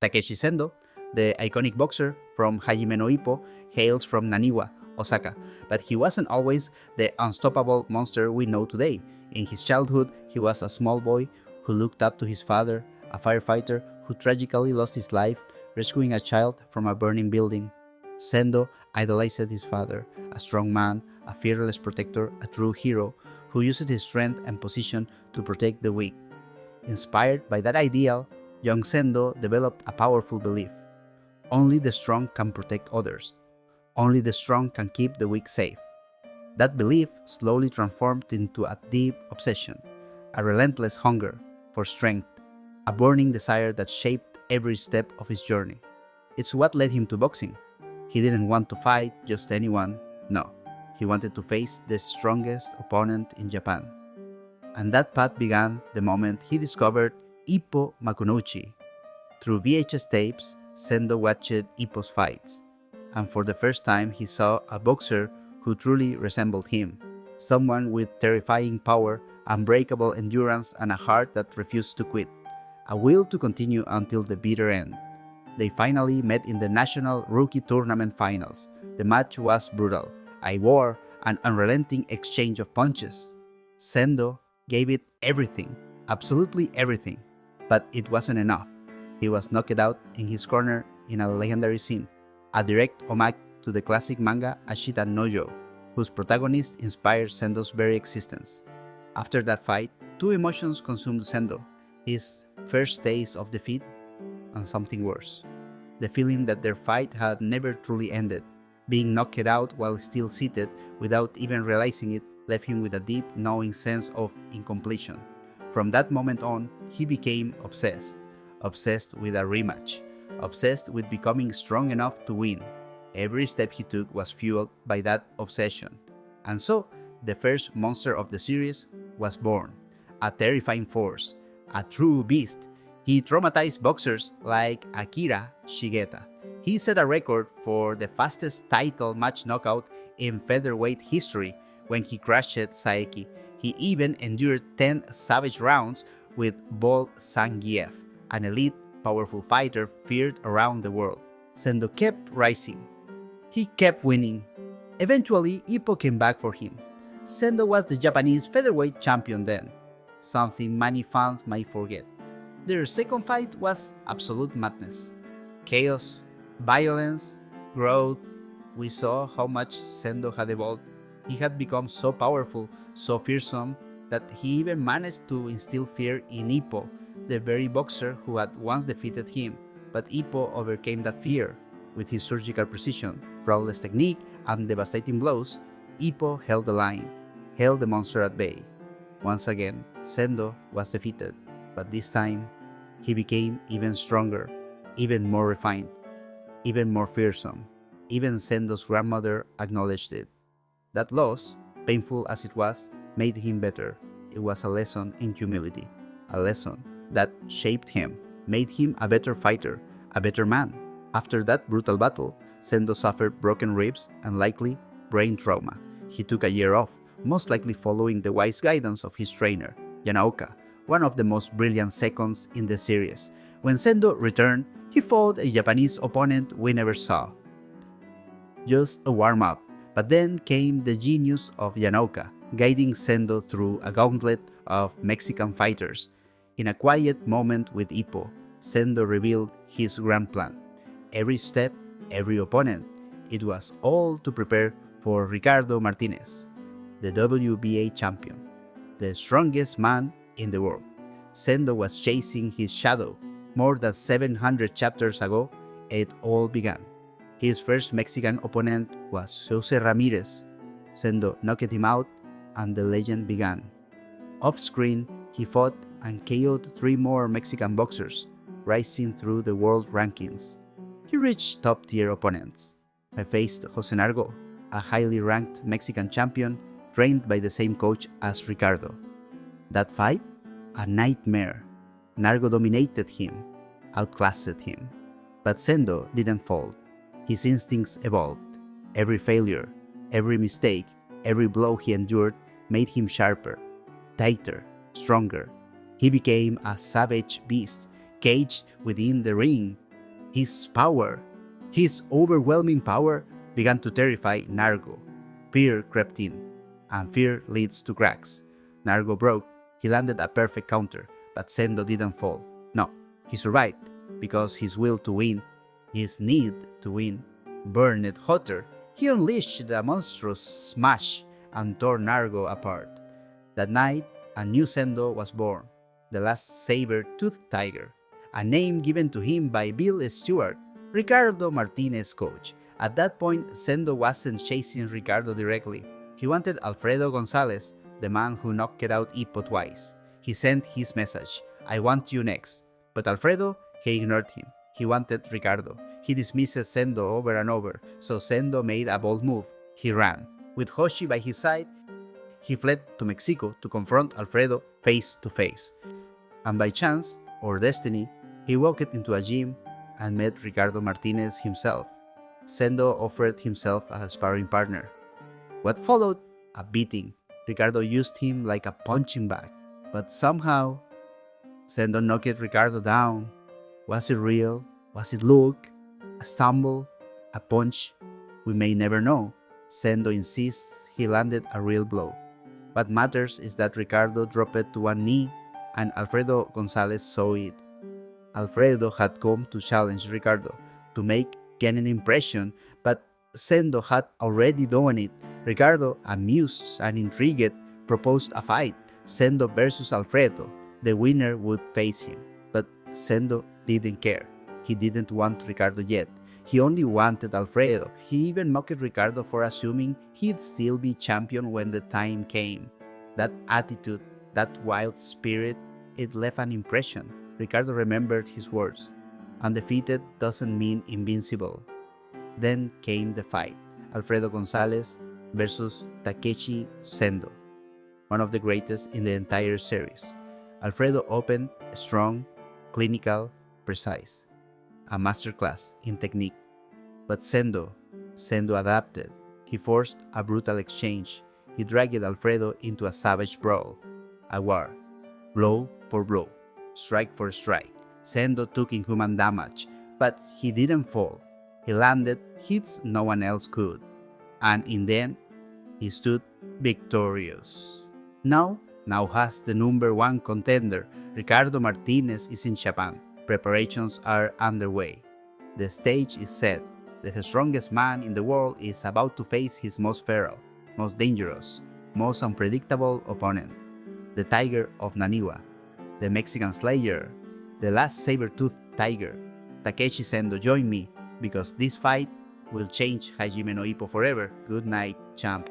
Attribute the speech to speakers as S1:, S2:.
S1: Takeshi Sendo, the iconic boxer from Hajime no Ippo, hails from NANIWA, Osaka, but he wasn't always the unstoppable monster we know today. In his childhood, he was a small boy who looked up to his father, a firefighter who tragically lost his life rescuing a child from a burning building. Sendo idolized his father, a strong man, a fearless protector, a true hero who used his strength and position to protect the weak. Inspired by that ideal, young Sendo developed a powerful belief. Only the strong can protect others. Only the strong can keep the weak safe. That belief slowly transformed into a deep obsession, a relentless hunger for strength, a burning desire that shaped every step of his journey. It's what led him to boxing. He didn't want to fight just anyone, no. He wanted to face the strongest opponent in Japan. And that path began the moment he discovered Ippo Makunouchi. Through VHS tapes, Sendo watched Ippo's fights, and for the first time he saw a boxer who truly resembled him, someone with terrifying power, unbreakable endurance, and a heart that refused to quit, a will to continue until the bitter end. They finally met in the National Rookie Tournament Finals. The match was brutal, a war, an unrelenting exchange of punches. Sendo gave it everything, absolutely everything, but it wasn't enough. He was knocked out in his corner in a legendary scene, a direct homage to the classic manga Ashita Nojo, whose protagonist inspired Sendo's very existence. After that fight, two emotions consumed Sendo: his first taste of defeat and something worse. The feeling that their fight had never truly ended. Being knocked out while still seated without even realizing it left him with a deep, gnawing sense of incompletion. From that moment on, he became obsessed with a rematch, obsessed with becoming strong enough to win. Every step he took was fueled by that obsession. And so, the first monster of the series was born, a terrifying force, a true beast. He traumatized boxers like Akira Shigeta. He set a record for the fastest title match knockout in featherweight history when he crushed Saeki. He even endured 10 savage rounds with Bol Zangief, an elite, powerful fighter feared around the world. Sendo kept rising. He kept winning. Eventually, Ippo came back for him. Sendo was the Japanese featherweight champion then, something many fans might forget. Their second fight was absolute madness. Chaos, violence, growth. We saw how much Sendo had evolved. He had become so powerful, so fearsome, that he even managed to instill fear in Ippo, the very boxer who had once defeated him. But Ippo overcame that fear. With his surgical precision, flawless technique, and devastating blows, Ippo held the line, held the monster at bay. Once again, Sendo was defeated, but this time, he became even stronger, even more refined, even more fearsome. Even Sendo's grandmother acknowledged it. That loss, painful as it was, made him better. It was a lesson in humility, a lesson that shaped him, made him a better fighter, a better man. After that brutal battle, Sendo suffered broken ribs and likely brain trauma. He took a year off, most likely following the wise guidance of his trainer, Yanaoka, one of the most brilliant seconds in the series. When Sendo returned, he fought a Japanese opponent we never saw. Just a warm-up, but then came the genius of Yanaoka, guiding Sendo through a gauntlet of Mexican fighters. In a quiet moment with Ippo, Sendo revealed his grand plan. Every step, every opponent, it was all to prepare for Ricardo Martinez, the WBA champion, the strongest man in the world. Sendo was chasing his shadow. More than 700 chapters ago, it all began. His first Mexican opponent was Jose Ramirez. Sendo knocked him out, and the legend began. Off-screen, he fought and KO'd 3 more Mexican boxers, rising through the world rankings. He reached top-tier opponents. I faced Jose Nargo, a highly ranked Mexican champion trained by the same coach as Ricardo. That fight? A nightmare. Nargo dominated him, outclassed him. But Sendo didn't fold. His instincts evolved. Every failure, every mistake, every blow he endured made him sharper, tighter, stronger. He became a savage beast, caged within the ring, His power, his overwhelming power, began to terrify Nargo. Fear crept in, and fear leads to cracks. Nargo broke. He landed a perfect counter, but Sendo didn't fall. No, he survived, because his will to win, his need to win, burned hotter. He unleashed a monstrous smash and tore Nargo apart. That night, a new Sendo was born, the last saber-toothed tiger, a name given to him by Bill Stewart, Ricardo Martinez coach. At that point, Sendo wasn't chasing Ricardo directly. He wanted Alfredo Gonzalez, the man who knocked out Ippo twice. He sent his message, "I want you next." But Alfredo, he ignored him. He wanted Ricardo. He dismissed Sendo over and over, so Sendo made a bold move. He ran. With Hoshi by his side, he fled to Mexico to confront Alfredo face to face. And by chance, or destiny, he walked into a gym and met Ricardo Martinez himself. Sendo offered himself as a sparring partner. What followed? A beating. Ricardo used him like a punching bag. But somehow, Sendo knocked Ricardo down. Was it real? Was it luck? A stumble? A punch? We may never know. Sendo insists he landed a real blow. What matters is that Ricardo dropped to one knee and Alfredo Gonzalez saw it. Alfredo had come to challenge Ricardo, to make an impression, but Sendo had already done it. Ricardo, amused and intrigued, proposed a fight, Sendo versus Alfredo. The winner would face him, but Sendo didn't care. He didn't want Ricardo yet. He only wanted Alfredo. He even mocked Ricardo for assuming he'd still be champion when the time came. That attitude, that wild spirit, it left an impression. Ricardo remembered his words. Undefeated doesn't mean invincible. Then came the fight. Alfredo Gonzalez versus Takeshi Sendo, one of the greatest in the entire series. Alfredo opened strong, clinical, precise. A masterclass in technique. But Sendo adapted. He forced a brutal exchange. He dragged Alfredo into a savage brawl. A war. Blow for blow. Strike for strike. Sendo took inhuman damage, but he didn't fall. He landed hits no one else could. And in the end, he stood victorious. Now has the #1 contender. Ricardo Martinez is in Japan. Preparations are underway. The stage is set. The strongest man in the world is about to face his most feral, most dangerous, most unpredictable opponent. The Tiger of NANIWA. The Mexican Slayer. The last saber-toothed tiger. Takeshi Sendo, join me, because this fight will change Hajime no Ippo forever. Good night, champ.